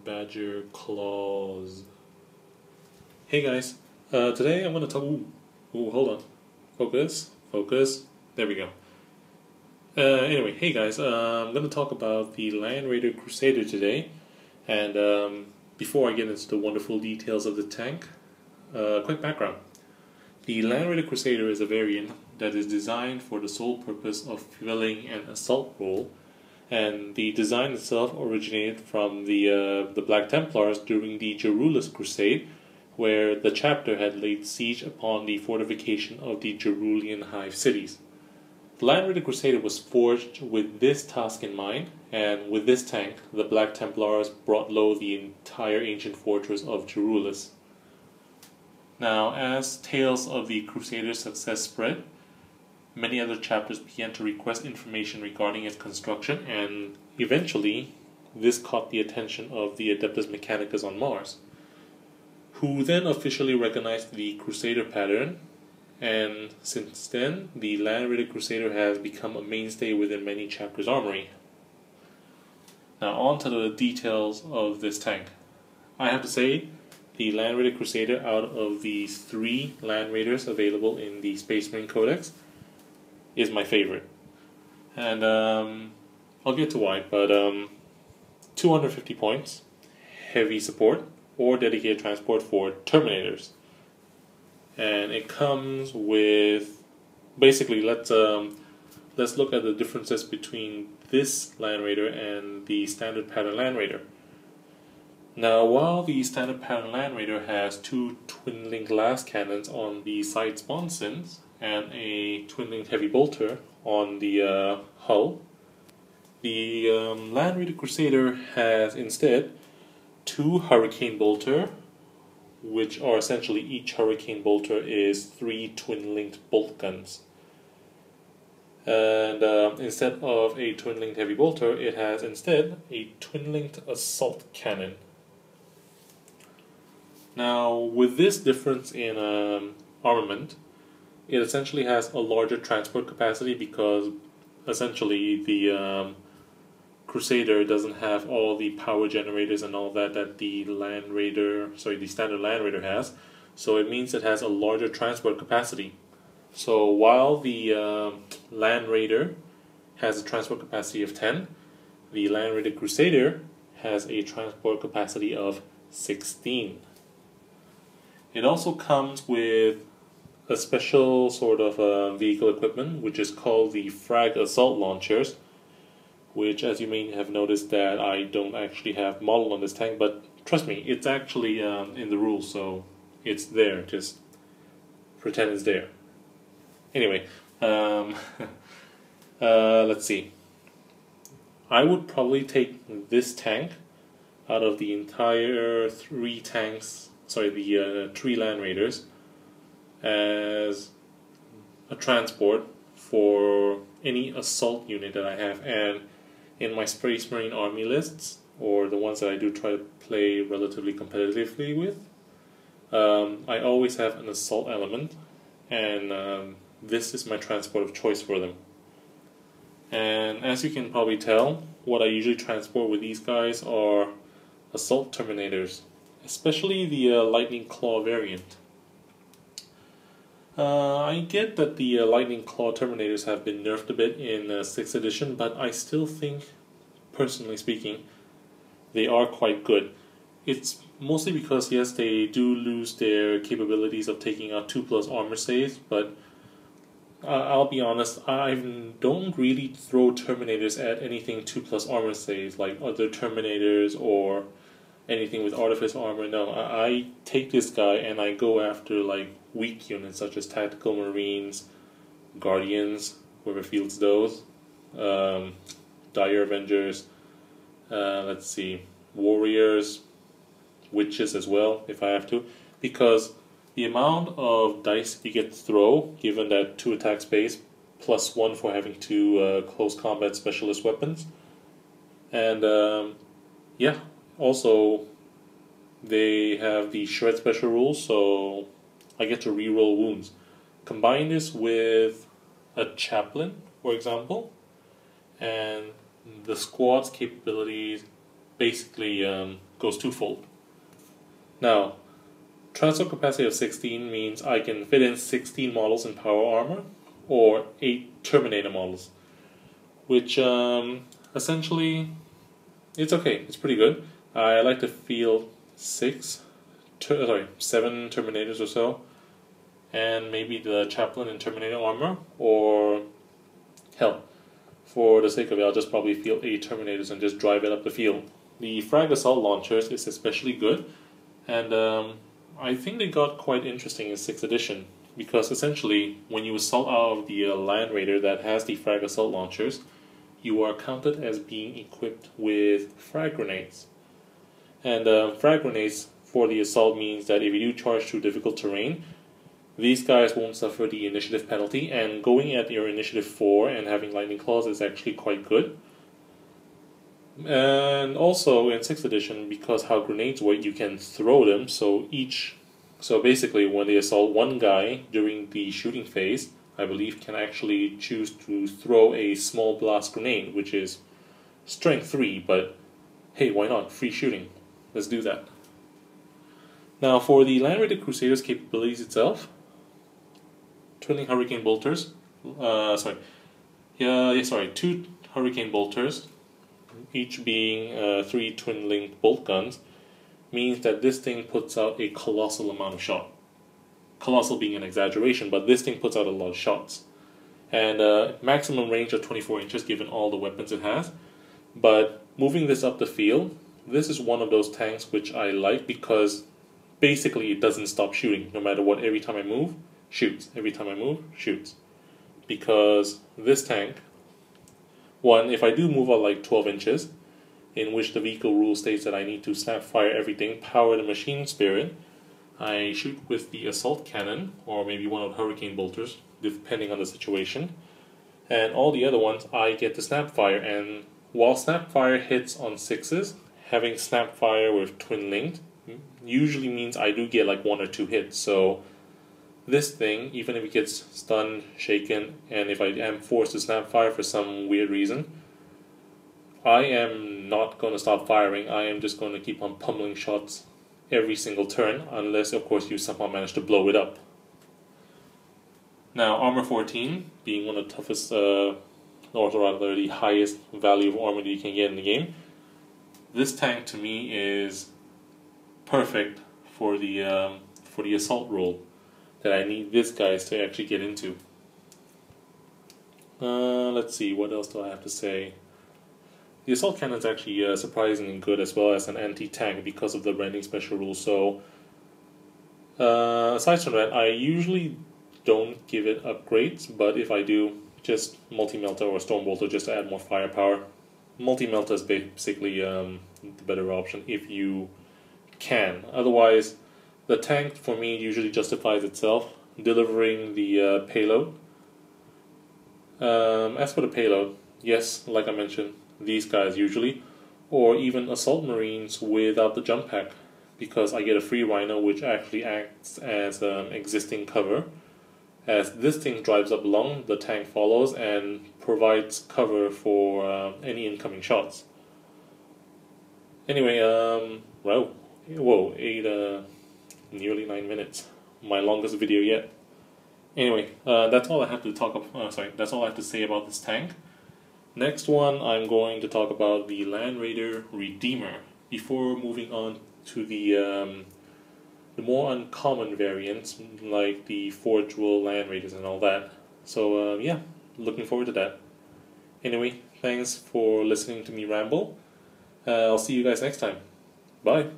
badger claws. Hey guys, today I'm going to talk. Hold on. Focus. There we go. Anyway, hey guys, I'm going to talk about the Landraider Crusader today. And before I get into the wonderful details of the tank, quick background. The Landraider Crusader is a variant that is designed for the sole purpose of filling an assault role, and the design itself originated from the Black Templars during the Jerulus Crusade, where the chapter had laid siege upon the fortification of the Jerulian hive cities. The Landraider Crusader was forged with this task in mind, and with this tank, the Black Templars brought low the entire ancient fortress of Jerulus. Now, as tales of the Crusader's success spread, many other chapters began to request information regarding its construction, and eventually this caught the attention of the Adeptus Mechanicus on Mars, who then officially recognized the Crusader pattern, and since then the Landraider Crusader has become a mainstay within many chapters' armory. Now on to the details of this tank. I have to say, the Landraider Crusader, out of the 3 Landraiders available in the Space Marine Codex, is my favorite. And I'll get to why, but 250 points, heavy support, or dedicated transport for Terminators. And it comes with, basically, let's look at the differences between this Landraider and the standard pattern Landraider. Now, while the standard pattern Landraider has 2 twin-linked glass cannons on the side sponsons and a twin-linked heavy bolter on the hull, the Landraider Crusader has instead 2 hurricane bolter, which are essentially, each hurricane bolter is 3 twin-linked bolt guns. And instead of a twin-linked heavy bolter, it has instead a twin-linked assault cannon. Now, with this difference in armament, it essentially has a larger transport capacity because essentially the Crusader doesn't have all the power generators and all that the standard Landraider has. So it means it has a larger transport capacity. So while the Landraider has a transport capacity of 10, the Landraider Crusader has a transport capacity of 16. It also comes with a special sort of vehicle equipment, which is called the Frag Assault Launchers, which, as you may have noticed, that I don't actually have modeled on this tank, but trust me, it's actually in the rules, so it's there, just pretend it's there. Anyway, let's see. I would probably take this tank out of the entire 3 tanks, the 3 Landraiders, as a transport for any assault unit that I have. And in my Space Marine Army lists, or the ones that I do try to play relatively competitively with, I always have an assault element, and this is my transport of choice for them. And as you can probably tell, what I usually transport with these guys are assault Terminators, especially the Lightning Claw variant. I get that the Lightning Claw Terminators have been nerfed a bit in 6th edition, but I still think, personally speaking, they are quite good. It's mostly because, yes, they do lose their capabilities of taking out 2+ armor saves, but I'll be honest, I don't really throw Terminators at anything 2+ armor saves, like other Terminators or anything with Artifice armor. No, I take this guy and I go after like weak units such as Tactical Marines, Guardians, whoever fields those, Dire Avengers, let's see, Warriors, Witches as well, if I have to, because the amount of dice you get to throw, given that 2 attack space, plus 1 for having 2 close combat specialist weapons, and yeah, also they have the Shred special rules, so I get to reroll wounds. Combine this with a Chaplain, for example, and the squad's capabilities basically go goes twofold. Now, transport capacity of 16 means I can fit in 16 models in power armor, or 8 Terminator models, which essentially, it's okay, it's pretty good. I like to field 7 Terminators or so, and maybe the Chaplain in Terminator armor, or hell, for the sake of it, I'll just probably field 8 Terminators and just drive it up the field. The Frag Assault Launchers is especially good, and I think they got quite interesting in 6th edition, because essentially, when you assault out of the Landraider that has the Frag Assault Launchers, you are counted as being equipped with frag grenades. And frag grenades for the assault means that if you do charge through difficult terrain, these guys won't suffer the initiative penalty, and going at your initiative 4 and having lightning claws is actually quite good. And also in 6th edition, because how grenades work, you can throw them, so basically when they assault one guy during the shooting phase, I believe can actually choose to throw a small blast grenade, which is strength 3, but hey, why not? Free shooting. Let's do that. Now for the Landraider Crusader's capabilities itself, twinning Hurricane Bolters, 2 Hurricane Bolters, each being 3 twin-linked bolt guns, means that this thing puts out a colossal amount of shot. Colossal being an exaggeration, but this thing puts out a lot of shots. And maximum range of 24 inches given all the weapons it has. But moving this up the field, this is one of those tanks which I like because basically it doesn't stop shooting. No matter what, every time I move, shoots. Every time I move, shoots. Because this tank, one, if I do move out like 12 inches, in which the vehicle rule states that I need to snap fire everything, power the machine spirit, I shoot with the assault cannon, or maybe one of the hurricane bolters, depending on the situation. And all the other ones, I get to snap fire, and while snap fire hits on 6s, having snap fire with twin linked usually means I do get like 1 or 2 hits. So this thing, even if it gets stunned, shaken, and if I am forced to snap fire for some weird reason, I am not going to stop firing. I am just going to keep on pummeling shots every single turn, unless of course you somehow manage to blow it up. Now armor 14, being one of the toughest, or rather the highest value of armor that you can get in the game, this tank to me is perfect for the assault role that I need this guys to actually get into. Let's see, what else do I have to say? The assault cannon is actually surprisingly good as well as an anti-tank because of the rending special rule. So aside from that, I usually don't give it upgrades, but if I do, just multi-melter or storm bolter just to add more firepower. Multi-melter is basically the better option if you can. Otherwise, the tank for me usually justifies itself delivering the payload. As for the payload, yes, like I mentioned, these guys usually, or even assault marines without the jump pack, because I get a free rhino which actually acts as existing cover. As this thing drives up along, the tank follows and provides cover for any incoming shots. Anyway, nearly 9 minutes, my longest video yet. Anyway, that's all I have to that's all I have to say about this tank. Next one, I'm going to talk about the Lanraider Redeemer before moving on to the more uncommon variants like the Forge World Landraiders and all that. So yeah, looking forward to that. Anyway, thanks for listening to me ramble. I'll see you guys next time. Bye.